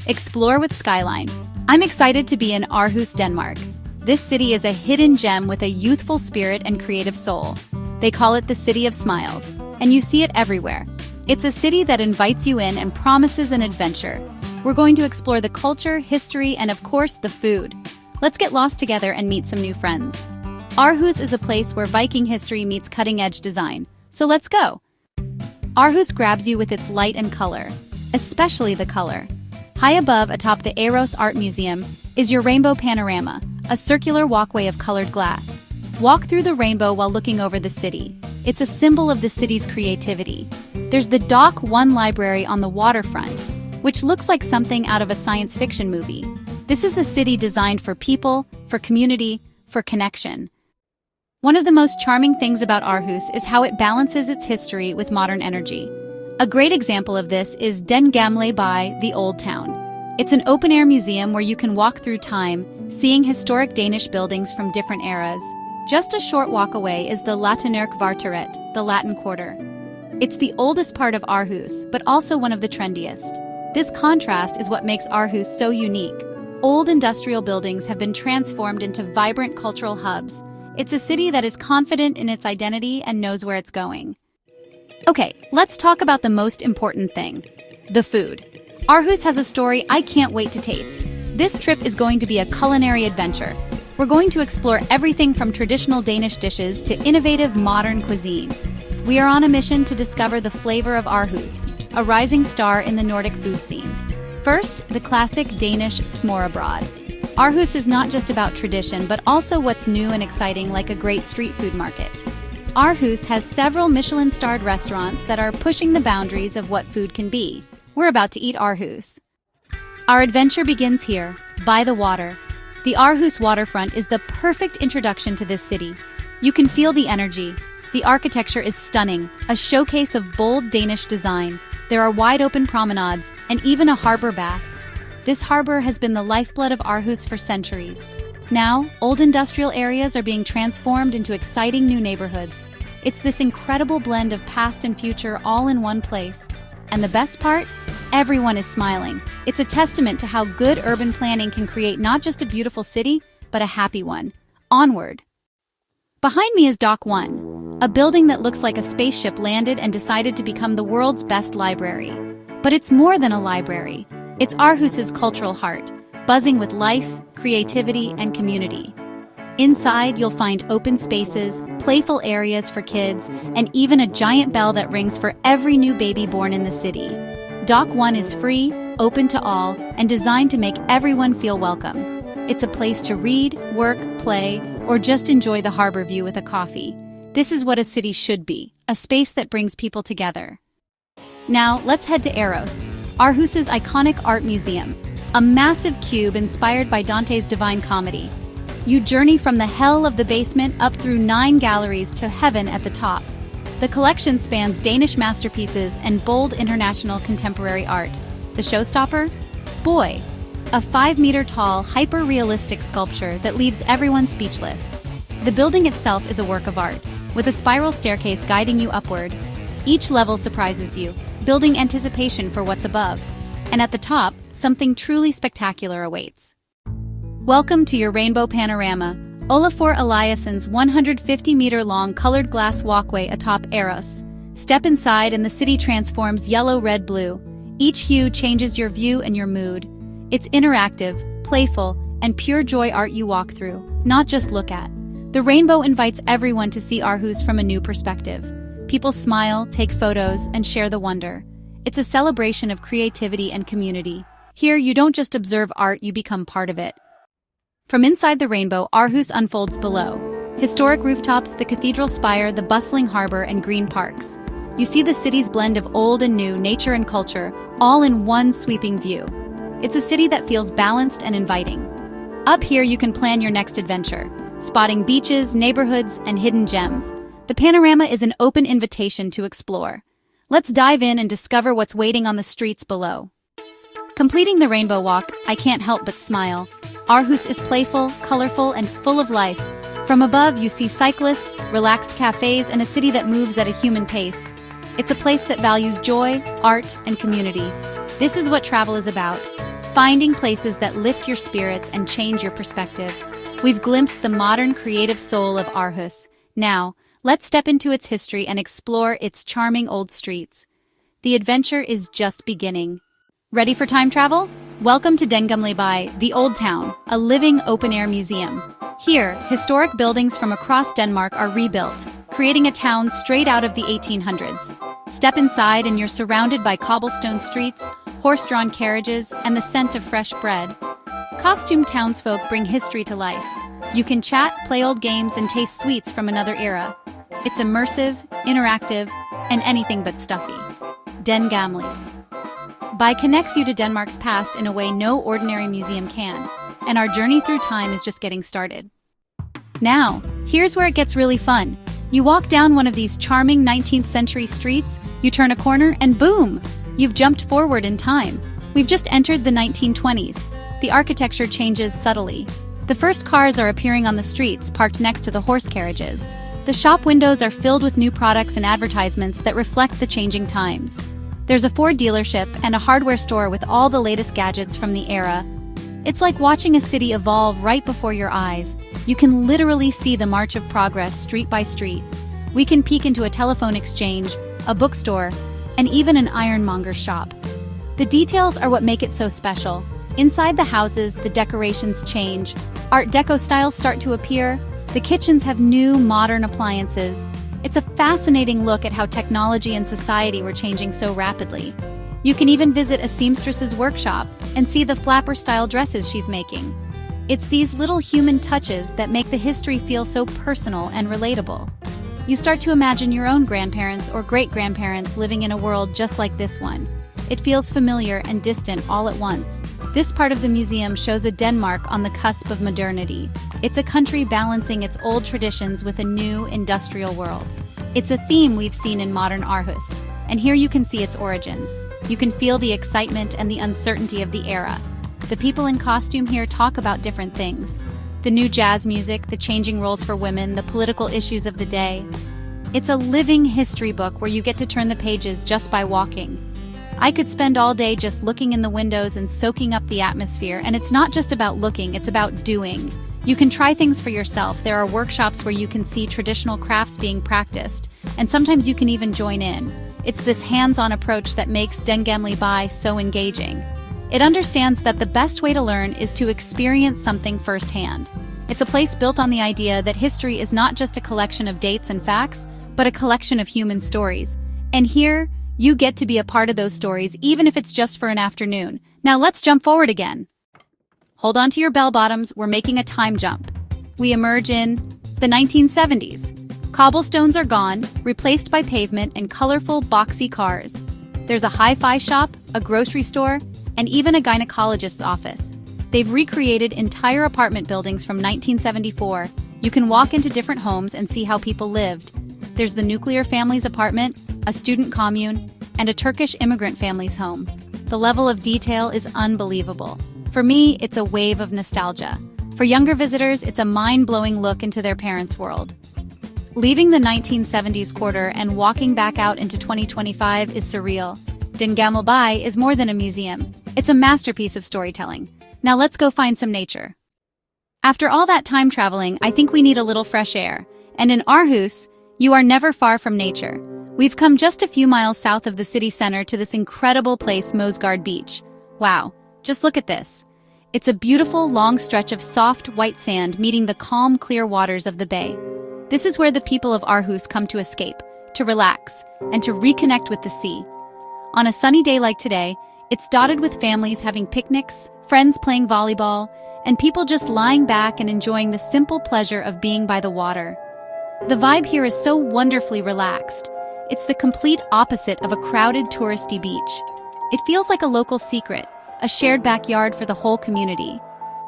Explore with Skyline. I'm excited to be in Aarhus, Denmark. This city is a hidden gem with a youthful spirit and creative soul. They call it the City of Smiles, and you see it everywhere. It's a city that invites you in and promises an adventure. We're going to explore the culture, history, and of course, the food. Let's get lost together and meet some new friends. Aarhus is a place where Viking history meets cutting-edge design. So let's go! Aarhus grabs you with its light and color, especially the color. High above, atop the Aarhus Art Museum, is your rainbow panorama, a circular walkway of colored glass. Walk through the rainbow while looking over the city. It's a symbol of the city's creativity. There's the Dock 1 library on the waterfront, which looks like something out of a science fiction movie. This is a city designed for people, for community, for connection. One of the most charming things about Aarhus is how it balances its history with modern energy. A great example of this is Den Gamle by the Old Town. It's an open-air museum where you can walk through time, seeing historic Danish buildings from different eras. Just a short walk away is the Latinkerkvarteret, the Latin Quarter. It's the oldest part of Aarhus, but also one of the trendiest. This contrast is what makes Aarhus so unique. Old industrial buildings have been transformed into vibrant cultural hubs. It's a city that is confident in its identity and knows where it's going. Okay, let's talk about the most important thing, the food. Aarhus has a story I can't wait to taste. This trip is going to be a culinary adventure. We're going to explore everything from traditional Danish dishes to innovative modern cuisine. We are on a mission to discover the flavor of Aarhus, a rising star in the Nordic food scene. First, the classic Danish smørrebrød. Aarhus is not just about tradition, but also what's new and exciting, like a great street food market. Aarhus has several Michelin-starred restaurants that are pushing the boundaries of what food can be. We're about to eat Aarhus. Our adventure begins here, by the water. The Aarhus waterfront is the perfect introduction to this city. You can feel the energy. The architecture is stunning, a showcase of bold Danish design. There are wide-open promenades, and even a harbor bath. This harbor has been the lifeblood of Aarhus for centuries. Now, old industrial areas are being transformed into exciting new neighborhoods. It's this incredible blend of past and future all in one place. And the best part? Everyone is smiling. It's a testament to how good urban planning can create not just a beautiful city, but a happy one. Onward! Behind me is Dock 1, a building that looks like a spaceship landed and decided to become the world's best library. But it's more than a library. It's Aarhus's cultural heart, buzzing with life, creativity, and community. Inside, you'll find open spaces, playful areas for kids, and even a giant bell that rings for every new baby born in the city. Dock 1 is free, open to all, and designed to make everyone feel welcome. It's a place to read, work, play, or just enjoy the harbor view with a coffee. This is what a city should be, a space that brings people together. Now, let's head to Aarhus, Aarhus's iconic art museum, a massive cube inspired by Dante's Divine Comedy. You journey from the hell of the basement up through 9 galleries to heaven at the top. The collection spans Danish masterpieces and bold international contemporary art. The showstopper? Boy! A 5-meter-tall, hyper-realistic sculpture that leaves everyone speechless. The building itself is a work of art, with a spiral staircase guiding you upward. Each level surprises you, building anticipation for what's above. And at the top, something truly spectacular awaits. Welcome to your rainbow panorama, Olafur Eliasson's 150-meter-long colored glass walkway atop Aarhus. Step inside and the city transforms yellow, red, blue. Each hue changes your view and your mood. It's interactive, playful, and pure joy art you walk through, not just look at. The rainbow invites everyone to see Aarhus from a new perspective. People smile, take photos, and share the wonder. It's a celebration of creativity and community. Here, you don't just observe art, you become part of it. From inside the rainbow, Aarhus unfolds below. Historic rooftops, the cathedral spire, the bustling harbor, and green parks. You see the city's blend of old and new, nature and culture, all in one sweeping view. It's a city that feels balanced and inviting. Up here, you can plan your next adventure, spotting beaches, neighborhoods, and hidden gems. The panorama is an open invitation to explore. Let's dive in and discover what's waiting on the streets below. Completing the rainbow walk, I can't help but smile. Aarhus is playful, colorful, and full of life. From above, you see cyclists, relaxed cafes, and a city that moves at a human pace. It's a place that values joy, art, and community. This is what travel is about. finding places that lift your spirits and change your perspective. We've glimpsed the modern creative soul of Aarhus. Now, let's step into its history and explore its charming old streets. The adventure is just beginning. Ready for time travel? Welcome to Dengumli, the Old Town, a living open-air museum. Here, historic buildings from across Denmark are rebuilt, creating a town straight out of the 1800s. Step inside and you're surrounded by cobblestone streets, horse-drawn carriages, and the scent of fresh bread. Costumed townsfolk bring history to life. You can chat, play old games, and taste sweets from another era. It's immersive, interactive, and anything but stuffy. Den Gamle connects you to Denmark's past in a way no ordinary museum can, and our journey through time is just getting started. Now, here's where it gets really fun. You walk down one of these charming 19th century streets, you turn a corner, and boom! You've jumped forward in time. We've just entered the 1920s. The architecture changes subtly. The first cars are appearing on the streets, parked next to the horse carriages. The shop windows are filled with new products and advertisements that reflect the changing times. There's a Ford dealership and a hardware store with all the latest gadgets from the era. It's like watching a city evolve right before your eyes. You can literally see the march of progress street by street. We can peek into a telephone exchange, a bookstore, and even an ironmonger's shop. The details are what make it so special. Inside the houses, the decorations change. Art Deco styles start to appear. The kitchens have new, modern appliances. It's a fascinating look at how technology and society were changing so rapidly. You can even visit a seamstress's workshop and see the flapper-style dresses she's making. It's these little human touches that make the history feel so personal and relatable. You start to imagine your own grandparents or great-grandparents living in a world just like this one. It feels familiar and distant all at once. This part of the museum shows a Denmark on the cusp of modernity. It's a country balancing its old traditions with a new industrial world. It's a theme we've seen in modern Aarhus, and here you can see its origins. You can feel the excitement and the uncertainty of the era. The people in costume here talk about different things. The new jazz music, the changing roles for women, the political issues of the day. It's a living history book where you get to turn the pages just by walking. I could spend all day just looking in the windows and soaking up the atmosphere, and it's not just about looking, it's about doing. You can try things for yourself. There are workshops where you can see traditional crafts being practiced, and sometimes you can even join in. It's this hands-on approach that makes Den Gamle so engaging. It understands that the best way to learn is to experience something firsthand. It's a place built on the idea that history is not just a collection of dates and facts, but a collection of human stories. And here, you get to be a part of those stories, even if it's just for an afternoon. Now let's jump forward again. Hold on to your bell-bottoms, we're making a time jump. We emerge in the 1970s. Cobblestones are gone, replaced by pavement and colorful, boxy cars. There's a hi-fi shop, a grocery store, and even a gynecologist's office. They've recreated entire apartment buildings from 1974. You can walk into different homes and see how people lived. There's the nuclear family's apartment, a student commune, and a Turkish immigrant family's home. The level of detail is unbelievable. For me, it's a wave of nostalgia. For younger visitors, it's a mind-blowing look into their parents' world. Leaving the 1970s quarter and walking back out into 2025 is surreal. Den Gamle is more than a museum. It's a masterpiece of storytelling. Now let's go find some nature. After all that time traveling, I think we need a little fresh air. And in Aarhus, you are never far from nature. We've come just a few miles south of the city center to this incredible place, Mosgard Beach. Wow, just look at this. It's a beautiful, long stretch of soft, white sand meeting the calm, clear waters of the bay. This is where the people of Aarhus come to escape, to relax, and to reconnect with the sea. On a sunny day like today, it's dotted with families having picnics, friends playing volleyball, and people just lying back and enjoying the simple pleasure of being by the water. The vibe here is so wonderfully relaxed. It's the complete opposite of a crowded touristy beach. It feels like a local secret, a shared backyard for the whole community.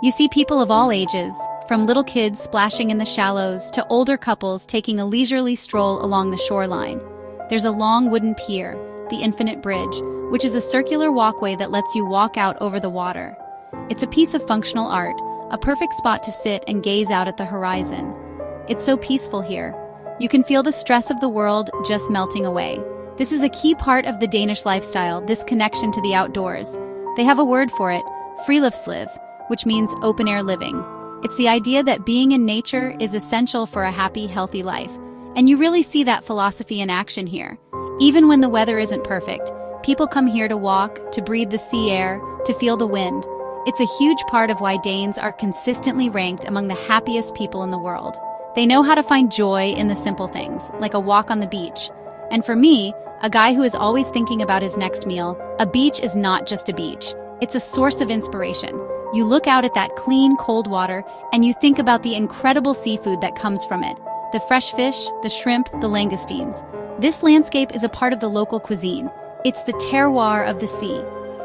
You see people of all ages, from little kids splashing in the shallows to older couples taking a leisurely stroll along the shoreline. There's a long wooden pier, the Infinite Bridge, which is a circular walkway that lets you walk out over the water. It's a piece of functional art, a perfect spot to sit and gaze out at the horizon. It's so peaceful here. You can feel the stress of the world just melting away. This is a key part of the Danish lifestyle, this connection to the outdoors. They have a word for it, friluftsliv, which means open-air living. It's the idea that being in nature is essential for a happy, healthy life. And you really see that philosophy in action here. Even when the weather isn't perfect, people come here to walk, to breathe the sea air, to feel the wind. It's a huge part of why Danes are consistently ranked among the happiest people in the world. They know how to find joy in the simple things, like a walk on the beach. And for me, a guy who is always thinking about his next meal, a beach is not just a beach. It's a source of inspiration. You look out at that clean, cold water, and you think about the incredible seafood that comes from it. The fresh fish, the shrimp, the langoustines. This landscape is a part of the local cuisine. It's the terroir of the sea.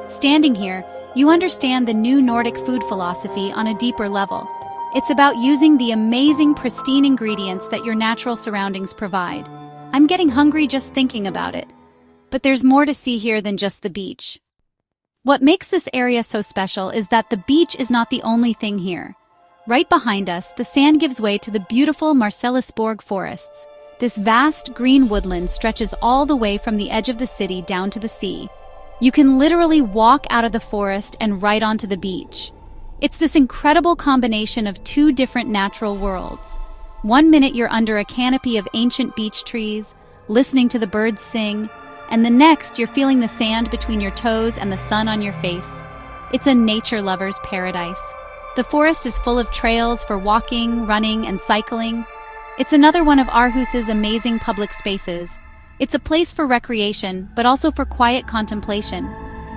Standing here, you understand the new Nordic food philosophy on a deeper level. It's about using the amazing, pristine ingredients that your natural surroundings provide. I'm getting hungry just thinking about it. But there's more to see here than just the beach. What makes this area so special is that the beach is not the only thing here. Right behind us, the sand gives way to the beautiful Marselisborg forests. This vast green woodland stretches all the way from the edge of the city down to the sea. You can literally walk out of the forest and right onto the beach. It's this incredible combination of two different natural worlds. One minute you're under a canopy of ancient beech trees, listening to the birds sing, and the next you're feeling the sand between your toes and the sun on your face. It's a nature lover's paradise. The forest is full of trails for walking, running, and cycling. It's another one of Aarhus's amazing public spaces. It's a place for recreation, but also for quiet contemplation.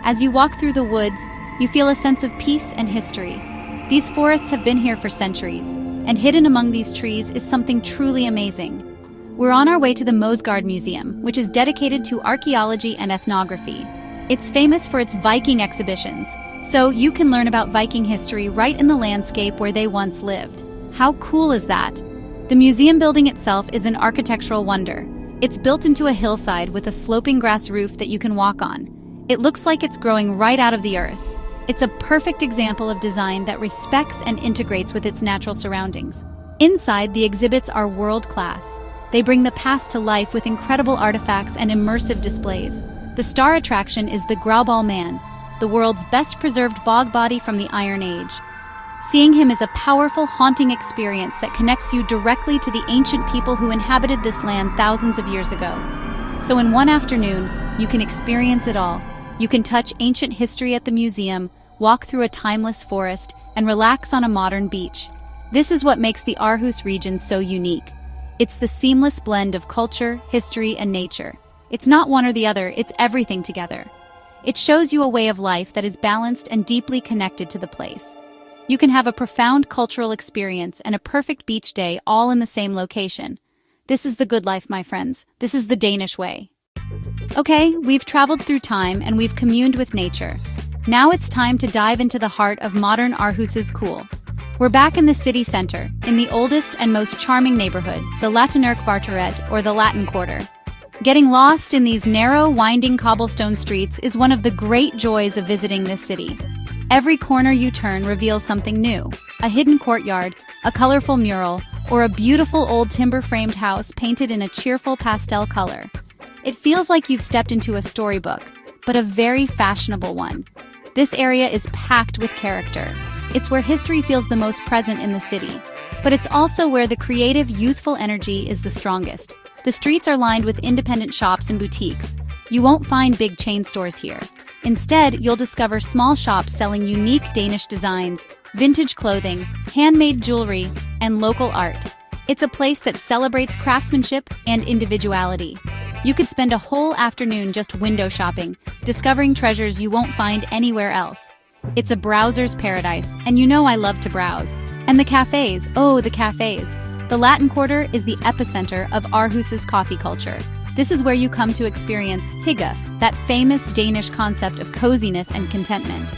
As you walk through the woods, you feel a sense of peace and history. These forests have been here for centuries, and hidden among these trees is something truly amazing. We're on our way to the Mosgard Museum, which is dedicated to archaeology and ethnography. It's famous for its Viking exhibitions, so you can learn about Viking history right in the landscape where they once lived. How cool is that? The museum building itself is an architectural wonder. It's built into a hillside with a sloping grass roof that you can walk on. It looks like it's growing right out of the earth. It's a perfect example of design that respects and integrates with its natural surroundings. Inside, the exhibits are world-class. They bring the past to life with incredible artifacts and immersive displays. The star attraction is the Graubaul Man, the world's best-preserved bog body from the Iron Age. Seeing him is a powerful, haunting experience that connects you directly to the ancient people who inhabited this land thousands of years ago. So in one afternoon, you can experience it all. You can touch ancient history at the museum, walk through a timeless forest, and relax on a modern beach. This is what makes the Aarhus region so unique. It's the seamless blend of culture, history, and nature. It's not one or the other, it's everything together. It shows you a way of life that is balanced and deeply connected to the place. You can have a profound cultural experience and a perfect beach day all in the same location. This is the good life, my friends. This is the Danish way. Okay, we've traveled through time and we've communed with nature. Now it's time to dive into the heart of modern Aarhus's cool. We're back in the city center, in the oldest and most charming neighborhood, the Latinerkvarteret, or the Latin Quarter. Getting lost in these narrow, winding cobblestone streets is one of the great joys of visiting this city. Every corner you turn reveals something new: a hidden courtyard, a colorful mural, or a beautiful old timber-framed house painted in a cheerful pastel color. It feels like you've stepped into a storybook, but a very fashionable one. This area is packed with character. It's where history feels the most present in the city, but it's also where the creative, youthful energy is the strongest. The streets are lined with independent shops and boutiques. You won't find big chain stores here. Instead, you'll discover small shops selling unique Danish designs, vintage clothing, handmade jewelry, and local art. It's a place that celebrates craftsmanship and individuality. You could spend a whole afternoon just window shopping, discovering treasures you won't find anywhere else. It's a browser's paradise, and you know I love to browse. And the cafes, oh, the cafes. The Latin Quarter is the epicenter of Aarhus's coffee culture. This is where you come to experience hygge, that famous Danish concept of coziness and contentment.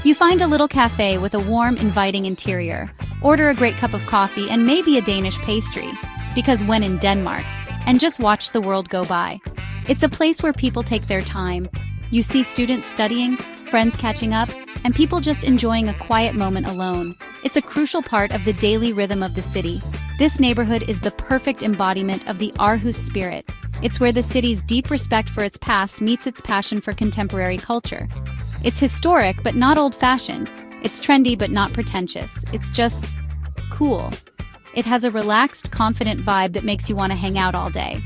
You find a little cafe with a warm, inviting interior, order a great cup of coffee and maybe a Danish pastry, because when in Denmark, and just watch the world go by. It's a place where people take their time. You see students studying, friends catching up, and people just enjoying a quiet moment alone. It's a crucial part of the daily rhythm of the city. This neighborhood is the perfect embodiment of the Aarhus spirit. It's where the city's deep respect for its past meets its passion for contemporary culture. It's historic but not old-fashioned. It's trendy but not pretentious. It's just cool. It has a relaxed, confident vibe that makes you want to hang out all day.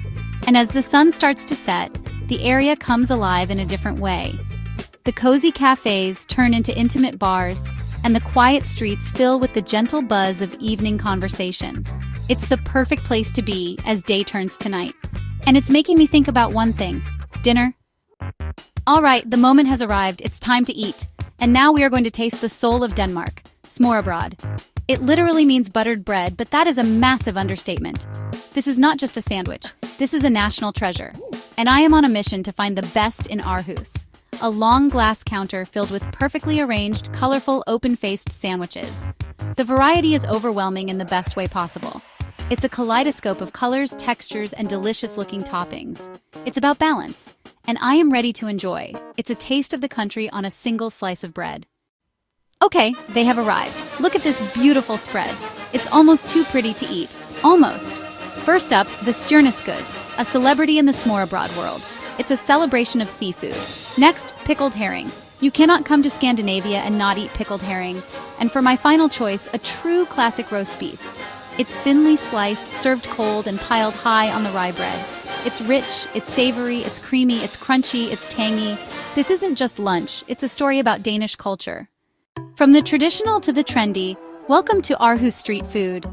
And as the sun starts to set, the area comes alive in a different way. The cozy cafes turn into intimate bars, and the quiet streets fill with the gentle buzz of evening conversation. It's the perfect place to be as day turns to night. And it's making me think about one thing: dinner. All right, the moment has arrived. It's time to eat. And now we are going to taste the soul of Denmark, smørrebrød. It literally means buttered bread, but that is a massive understatement. This is not just a sandwich. This is a national treasure. And I am on a mission to find the best in Aarhus. A long glass counter filled with perfectly arranged, colorful, open-faced sandwiches. The variety is overwhelming in the best way possible. It's a kaleidoscope of colors, textures, and delicious-looking toppings. It's about balance, and I am ready to enjoy. It's a taste of the country on a single slice of bread. Okay, they have arrived. Look at this beautiful spread. It's almost too pretty to eat. Almost. First up, the stjørneskud, a celebrity in the smørrebrød world. It's a celebration of seafood. Next, pickled herring. You cannot come to Scandinavia and not eat pickled herring. And for my final choice, a true classic roast beef. It's thinly sliced, served cold, and piled high on the rye bread. It's rich, it's savory, it's creamy, it's crunchy, it's tangy. This isn't just lunch, it's a story about Danish culture. From the traditional to the trendy, welcome to Aarhus street food.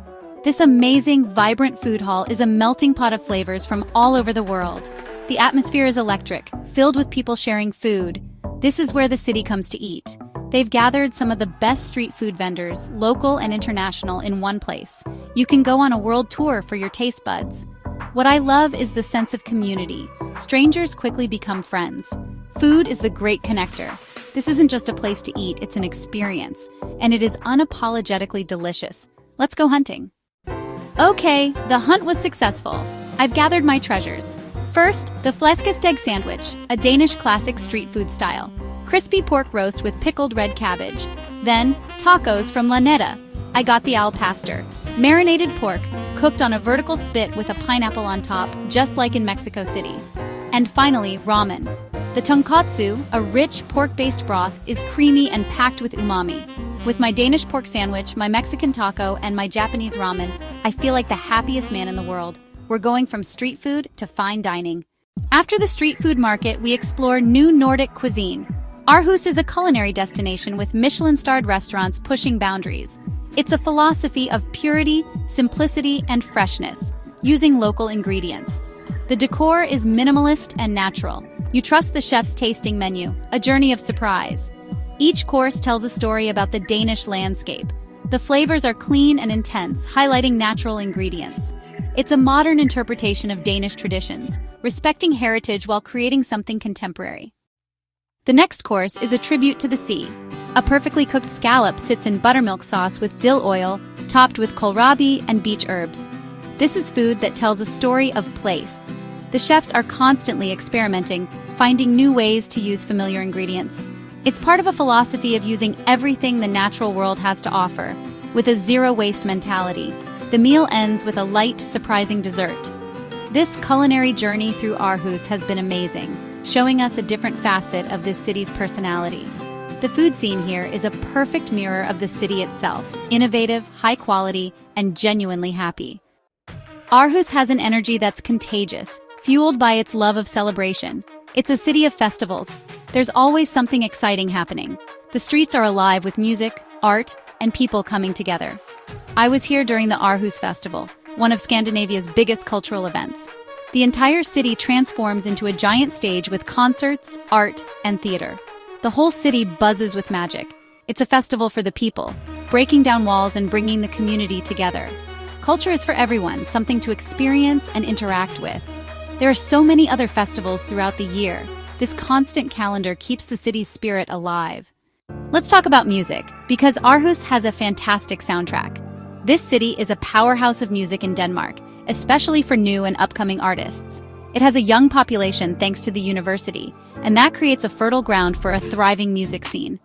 This amazing, vibrant food hall is a melting pot of flavors from all over the world. The atmosphere is electric, filled with people sharing food. This is where the city comes to eat. They've gathered some of the best street food vendors, local and international, in one place. You can go on a world tour for your taste buds. What I love is the sense of community. Strangers quickly become friends. Food is the great connector. This isn't just a place to eat, it's an experience. And it is unapologetically delicious. Let's go hunting. Okay, the hunt was successful. I've gathered my treasures. First, the flæskesteg sandwich, a Danish classic street food style. Crispy pork roast with pickled red cabbage. Then, tacos from La Neta. I got the al pastor, marinated pork, cooked on a vertical spit with a pineapple on top, just like in Mexico City. And finally, ramen. The tonkatsu, a rich pork-based broth, is creamy and packed with umami. With my Danish pork sandwich, my Mexican taco, and my Japanese ramen, I feel like the happiest man in the world. We're going from street food to fine dining. After the street food market, we explore new Nordic cuisine. Aarhus is a culinary destination with Michelin-starred restaurants pushing boundaries. It's a philosophy of purity, simplicity, and freshness, using local ingredients. The decor is minimalist and natural. You trust the chef's tasting menu, a journey of surprise. Each course tells a story about the Danish landscape. The flavors are clean and intense, highlighting natural ingredients. It's a modern interpretation of Danish traditions, respecting heritage while creating something contemporary. The next course is a tribute to the sea. A perfectly cooked scallop sits in buttermilk sauce with dill oil, topped with kohlrabi and beech herbs. This is food that tells a story of place. The chefs are constantly experimenting, finding new ways to use familiar ingredients. It's part of a philosophy of using everything the natural world has to offer, with a zero-waste mentality. The meal ends with a light, surprising dessert. This culinary journey through Aarhus has been amazing, showing us a different facet of this city's personality. The food scene here is a perfect mirror of the city itself, innovative, high quality, and genuinely happy. Aarhus has an energy that's contagious, fueled by its love of celebration. It's a city of festivals. There's always something exciting happening. The streets are alive with music, art, and people coming together. I was here during the Aarhus Festival, one of Scandinavia's biggest cultural events. The entire city transforms into a giant stage with concerts, art, and theater. The whole city buzzes with magic. It's a festival for the people, breaking down walls and bringing the community together. Culture is for everyone, something to experience and interact with. There are so many other festivals throughout the year. This constant calendar keeps the city's spirit alive. Let's talk about music, because Aarhus has a fantastic soundtrack. This city is a powerhouse of music in Denmark, especially for new and upcoming artists. It has a young population thanks to the university, and that creates a fertile ground for a thriving music scene.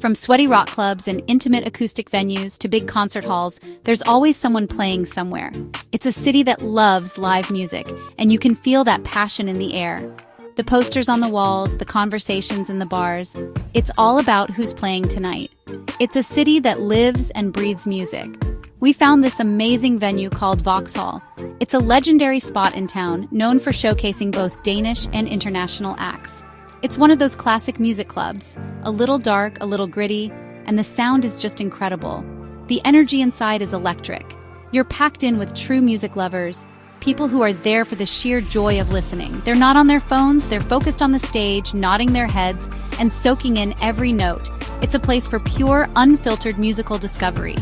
From sweaty rock clubs and intimate acoustic venues to big concert halls, there's always someone playing somewhere. It's a city that loves live music, and you can feel that passion in the air. The posters on the walls, the conversations in the bars, it's all about who's playing tonight. It's a city that lives and breathes music. We found this amazing venue called Vauxhall. It's a legendary spot in town, known for showcasing both Danish and international acts. It's one of those classic music clubs, a little dark, a little gritty, and the sound is just incredible. The energy inside is electric. You're packed in with true music lovers, people who are there for the sheer joy of listening. They're not on their phones, they're focused on the stage, nodding their heads, and soaking in every note. It's a place for pure, unfiltered musical discovery.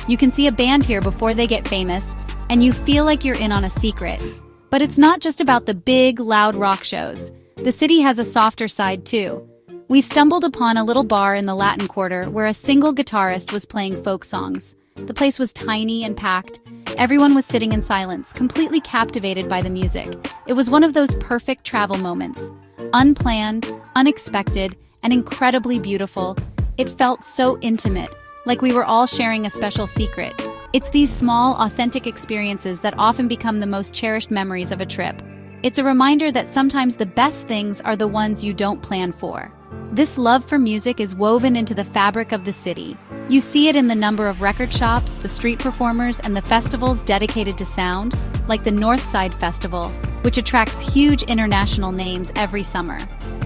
You can see a band here before they get famous, and you feel like you're in on a secret. But it's not just about the big, loud rock shows. The city has a softer side too. We stumbled upon a little bar in the Latin Quarter where a single guitarist was playing folk songs. The place was tiny and packed. Everyone was sitting in silence, completely captivated by the music. It was one of those perfect travel moments. Unplanned, unexpected, and incredibly beautiful. It felt so intimate, like we were all sharing a special secret. It's these small, authentic experiences that often become the most cherished memories of a trip. It's a reminder that sometimes the best things are the ones you don't plan for. This love for music is woven into the fabric of the city. You see it in the number of record shops, the street performers, and the festivals dedicated to sound, like the North Side Festival, which attracts huge international names every summer.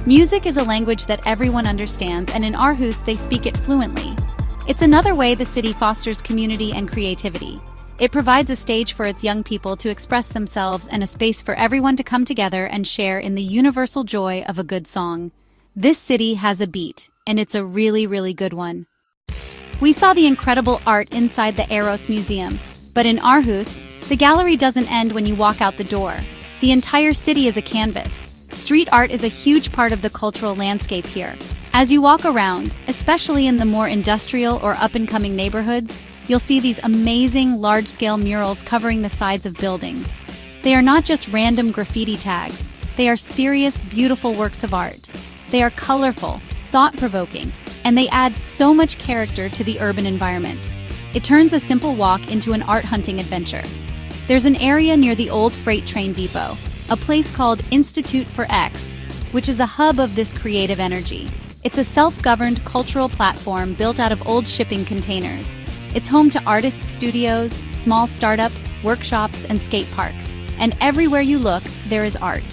Music is a language that everyone understands, and in Aarhus they speak it fluently. It's another way the city fosters community and creativity. It provides a stage for its young people to express themselves and a space for everyone to come together and share in the universal joy of a good song. This city has a beat, and it's a really, really good one. We saw the incredible art inside the Aarhus Museum, but in Aarhus, the gallery doesn't end when you walk out the door. The entire city is a canvas. Street art is a huge part of the cultural landscape here. As you walk around, especially in the more industrial or up-and-coming neighborhoods, you'll see these amazing large-scale murals covering the sides of buildings. They are not just random graffiti tags. They are serious, beautiful works of art. They are colorful, thought-provoking, and they add so much character to the urban environment. It turns a simple walk into an art-hunting adventure. There's an area near the old freight train depot, a place called Institute for X, which is a hub of this creative energy. It's a self-governed cultural platform built out of old shipping containers. It's home to artist studios, small startups, workshops, and skate parks. And everywhere you look, there is art.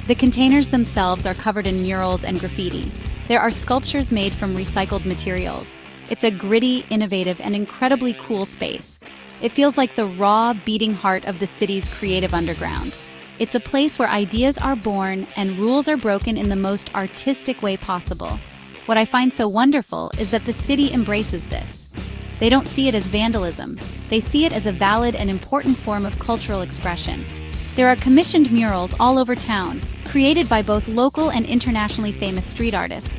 The containers themselves are covered in murals and graffiti. There are sculptures made from recycled materials. It's a gritty, innovative, and incredibly cool space. It feels like the raw, beating heart of the city's creative underground. It's a place where ideas are born and rules are broken in the most artistic way possible. What I find so wonderful is that the city embraces this. They don't see it as vandalism. They see it as a valid and important form of cultural expression. There are commissioned murals all over town, created by both local and internationally famous street artists.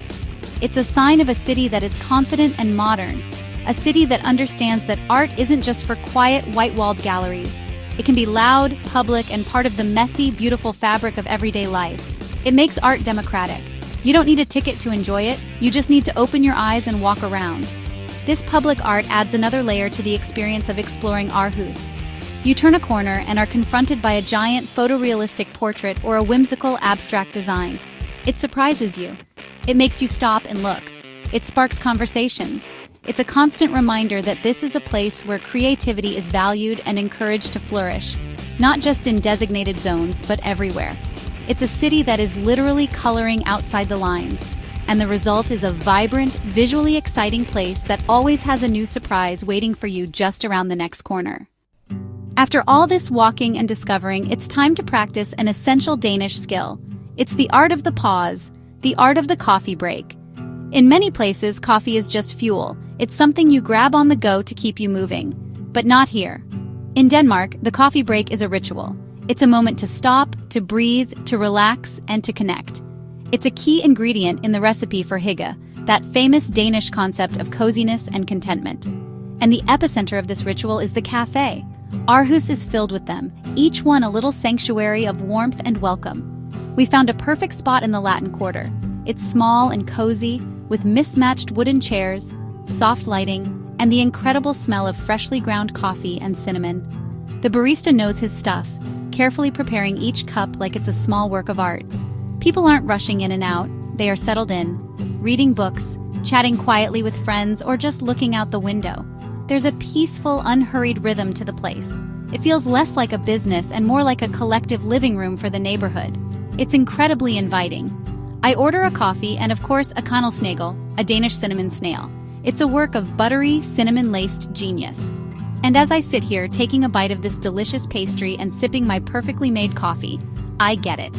It's a sign of a city that is confident and modern, a city that understands that art isn't just for quiet, white-walled galleries. It can be loud, public, and part of the messy, beautiful fabric of everyday life. It makes art democratic. You don't need a ticket to enjoy it, you just need to open your eyes and walk around. This public art adds another layer to the experience of exploring Aarhus. You turn a corner and are confronted by a giant photorealistic portrait or a whimsical abstract design. It surprises you. It makes you stop and look. It sparks conversations. It's a constant reminder that this is a place where creativity is valued and encouraged to flourish, not just in designated zones, but everywhere. It's a city that is literally coloring outside the lines, and the result is a vibrant, visually exciting place that always has a new surprise waiting for you just around the next corner. After all this walking and discovering, it's time to practice an essential Danish skill. It's the art of the pause, the art of the coffee break. In many places, coffee is just fuel. It's something you grab on the go to keep you moving. But not here. In Denmark, the coffee break is a ritual. It's a moment to stop, to breathe, to relax, and to connect. It's a key ingredient in the recipe for hygge, that famous Danish concept of coziness and contentment. And the epicenter of this ritual is the cafe. Aarhus is filled with them, each one a little sanctuary of warmth and welcome. We found a perfect spot in the Latin Quarter. It's small and cozy, with mismatched wooden chairs, soft lighting, and the incredible smell of freshly ground coffee and cinnamon. The barista knows his stuff, carefully preparing each cup like it's a small work of art. People aren't rushing in and out, they are settled in, reading books, chatting quietly with friends, or just looking out the window. There's a peaceful, unhurried rhythm to the place. It feels less like a business and more like a collective living room for the neighborhood. It's incredibly inviting. I order a coffee and, of course, a kanelsnagel, a Danish cinnamon snail. It's a work of buttery, cinnamon-laced genius. And as I sit here taking a bite of this delicious pastry and sipping my perfectly made coffee, I get it.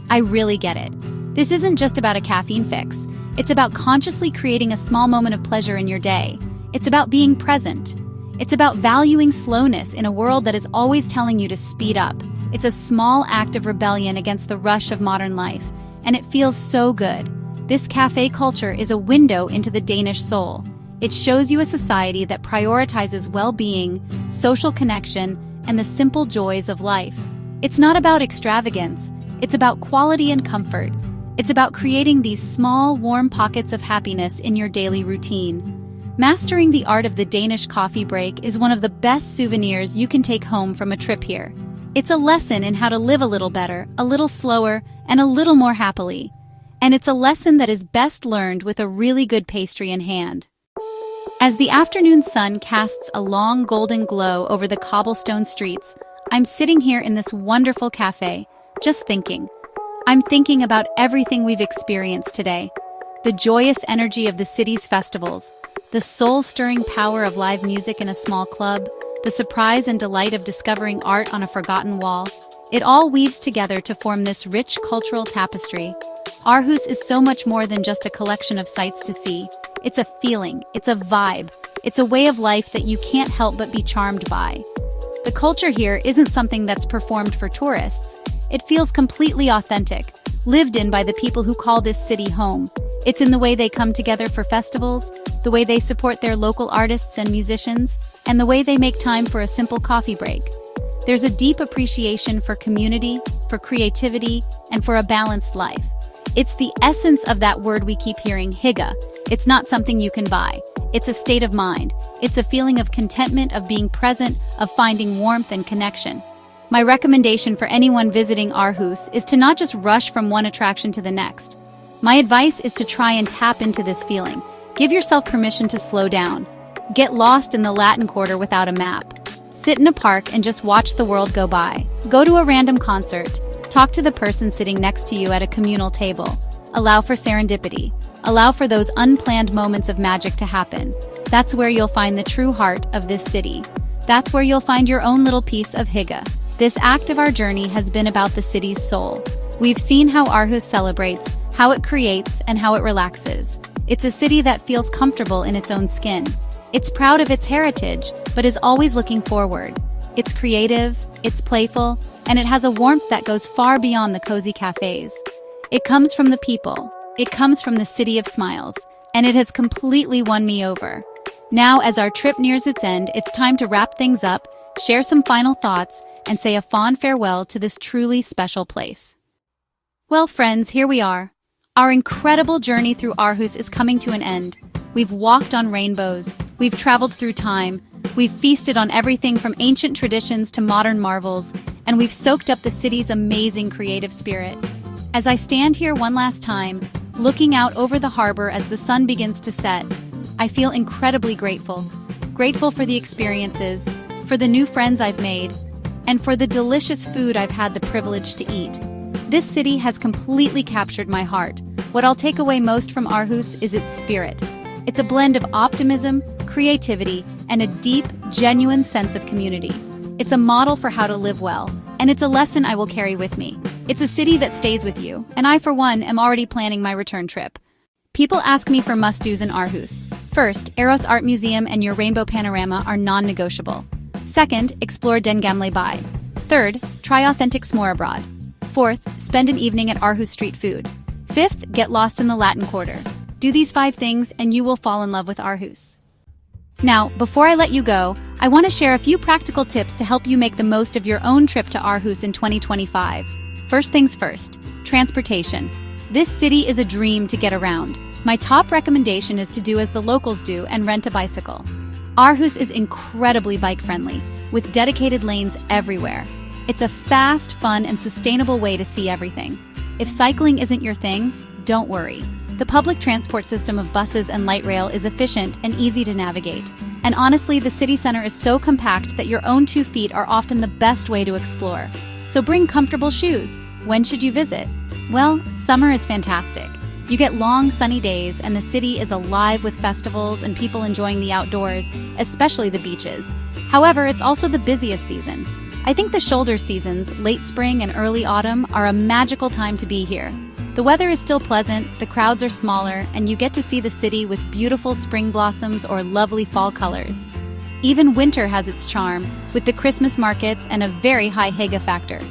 I really get it. This isn't just about a caffeine fix. It's about consciously creating a small moment of pleasure in your day. It's about being present. It's about valuing slowness in a world that is always telling you to speed up. It's a small act of rebellion against the rush of modern life, and it feels so good. This cafe culture is a window into the Danish soul. It shows you a society that prioritizes well-being, social connection, and the simple joys of life. It's not about extravagance. It's about quality and comfort. It's about creating these small, warm pockets of happiness in your daily routine. Mastering the art of the Danish coffee break is one of the best souvenirs you can take home from a trip here. It's a lesson in how to live a little better, a little slower, and a little more happily. And it's a lesson that is best learned with a really good pastry in hand. As the afternoon sun casts a long golden glow over the cobblestone streets, I'm sitting here in this wonderful cafe, just thinking. I'm thinking about everything we've experienced today. The joyous energy of the city's festivals, the soul-stirring power of live music in a small club, the surprise and delight of discovering art on a forgotten wall. It all weaves together to form this rich cultural tapestry. Aarhus is so much more than just a collection of sights to see. It's a feeling, it's a vibe, it's a way of life that you can't help but be charmed by. The culture here isn't something that's performed for tourists. It feels completely authentic, lived in by the people who call this city home. It's in the way they come together for festivals, the way they support their local artists and musicians, and the way they make time for a simple coffee break. There's a deep appreciation for community, for creativity, and for a balanced life. It's the essence of that word we keep hearing, hygge. It's not something you can buy. It's a state of mind. It's a feeling of contentment, of being present, of finding warmth and connection. My recommendation for anyone visiting Aarhus is to not just rush from one attraction to the next. My advice is to try and tap into this feeling. Give yourself permission to slow down. Get lost in the Latin Quarter without a map. Sit in a park and just watch the world go by. Go to a random concert. Talk to the person sitting next to you at a communal table. Allow for serendipity. Allow for those unplanned moments of magic to happen. That's where you'll find the true heart of this city. That's where you'll find your own little piece of hygge. This act of our journey has been about the city's soul. We've seen how Aarhus celebrates, how it creates, and how it relaxes. It's a city that feels comfortable in its own skin. It's proud of its heritage, but is always looking forward. It's creative, it's playful, and it has a warmth that goes far beyond the cozy cafes. It comes from the people. It comes from the city of smiles, and it has completely won me over. Now, as our trip nears its end, it's time to wrap things up, share some final thoughts, and say a fond farewell to this truly special place. Well, friends, here we are. Our incredible journey through Aarhus is coming to an end. We've walked on rainbows, we've traveled through time, we've feasted on everything from ancient traditions to modern marvels, and we've soaked up the city's amazing creative spirit. As I stand here one last time, looking out over the harbor as the sun begins to set, I feel incredibly grateful. Grateful for the experiences, for the new friends I've made, and for the delicious food I've had the privilege to eat. This city has completely captured my heart. What I'll take away most from Aarhus is its spirit. It's a blend of optimism, creativity, and a deep, genuine sense of community. It's a model for how to live well, and it's a lesson I will carry with me. It's a city that stays with you, and I, for one, am already planning my return trip. People ask me for must-dos in Aarhus. First, Aarhus Art Museum and your rainbow panorama are non-negotiable. Second, explore Den Gamle By. Third, try authentic smørrebrød. Fourth, spend an evening at Aarhus street food. Fifth, get lost in the Latin Quarter. Do these 5 things and you will fall in love with Aarhus. Now, before I let you go, I want to share a few practical tips to help you make the most of your own trip to Aarhus in 2025. First things first, transportation. This city is a dream to get around. My top recommendation is to do as the locals do and rent a bicycle. Aarhus is incredibly bike-friendly, with dedicated lanes everywhere. It's a fast, fun, and sustainable way to see everything. If cycling isn't your thing, don't worry. The public transport system of buses and light rail is efficient and easy to navigate. And honestly, the city center is so compact that your own 2 feet are often the best way to explore. So bring comfortable shoes. When should you visit? Well, summer is fantastic. You get long, sunny days, and the city is alive with festivals and people enjoying the outdoors, especially the beaches. However, it's also the busiest season. I think the shoulder seasons, late spring and early autumn, are a magical time to be here. The weather is still pleasant, the crowds are smaller, and you get to see the city with beautiful spring blossoms or lovely fall colors. Even winter has its charm, with the Christmas markets and a very high Hygge factor.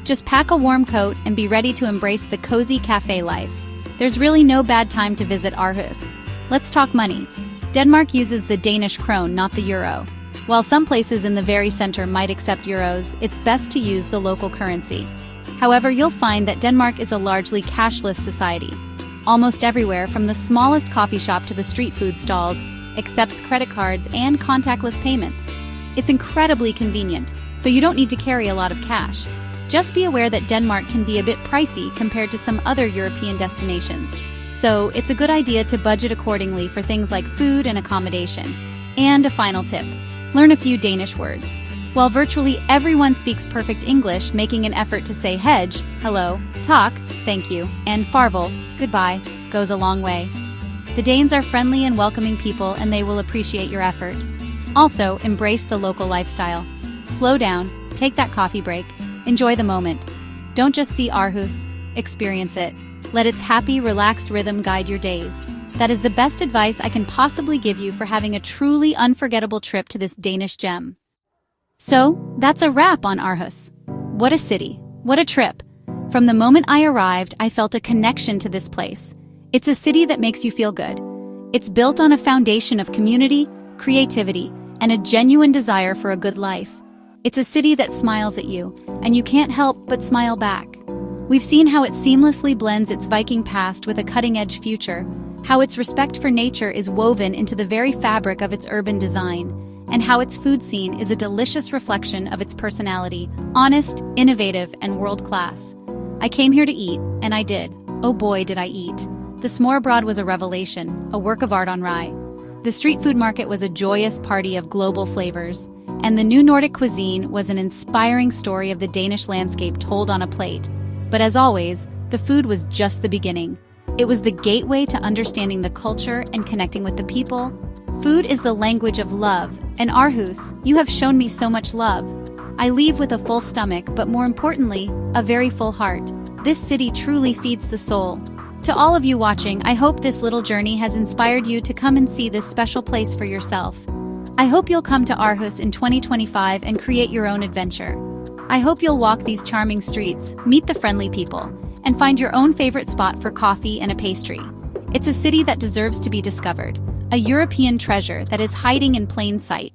Just pack a warm coat and be ready to embrace the cozy cafe life. There's really no bad time to visit Aarhus. Let's talk money. Denmark uses the Danish krone, not the euro. While some places in the very center might accept euros, it's best to use the local currency. However, you'll find that Denmark is a largely cashless society. Almost everywhere, from the smallest coffee shop to the street food stalls, accepts credit cards and contactless payments. It's incredibly convenient, so you don't need to carry a lot of cash. Just be aware that Denmark can be a bit pricey compared to some other European destinations. So it's a good idea to budget accordingly for things like food and accommodation. And a final tip, learn a few Danish words. While virtually everyone speaks perfect English, making an effort to say hedge, hello, tak, thank you, and farvel, goodbye, goes a long way. The Danes are friendly and welcoming people, and they will appreciate your effort. Also, embrace the local lifestyle. Slow down, take that coffee break, enjoy the moment. Don't just see Aarhus, experience it. Let its happy, relaxed rhythm guide your days. That is the best advice I can possibly give you for having a truly unforgettable trip to this Danish gem. So, that's a wrap on Aarhus. What a city, what a trip. From the moment I arrived, I felt a connection to this place. It's a city that makes you feel good. It's built on a foundation of community, creativity, and a genuine desire for a good life. It's a city that smiles at you, and you can't help but smile back. We've seen how it seamlessly blends its Viking past with a cutting-edge future, how its respect for nature is woven into the very fabric of its urban design, and how its food scene is a delicious reflection of its personality, honest, innovative, and world-class. I came here to eat, and I did. Oh boy, did I eat. The smørrebrød was a revelation, a work of art on rye. The street food market was a joyous party of global flavors, and the new Nordic cuisine was an inspiring story of the Danish landscape told on a plate. But as always, the food was just the beginning. It was the gateway to understanding the culture and connecting with the people. Food is the language of love, and Aarhus, you have shown me so much love. I leave with a full stomach, but more importantly, a very full heart. This city truly feeds the soul. To all of you watching, I hope this little journey has inspired you to come and see this special place for yourself. I hope you'll come to Aarhus in 2025 and create your own adventure. I hope you'll walk these charming streets, meet the friendly people, and find your own favorite spot for coffee and a pastry. It's a city that deserves to be discovered, a European treasure that is hiding in plain sight.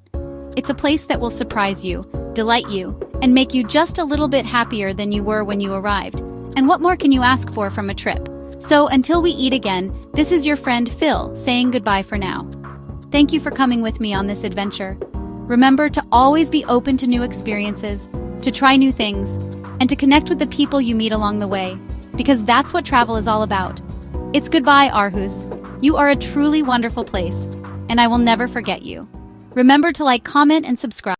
It's a place that will surprise you, delight you, and make you just a little bit happier than you were when you arrived. And what more can you ask for from a trip? So until we eat again, this is your friend Phil saying goodbye for now. Thank you for coming with me on this adventure. Remember to always be open to new experiences, to try new things, and to connect with the people you meet along the way, because that's what travel is all about. It's goodbye, Aarhus. You are a truly wonderful place, and I will never forget you. Remember to like, comment, and subscribe.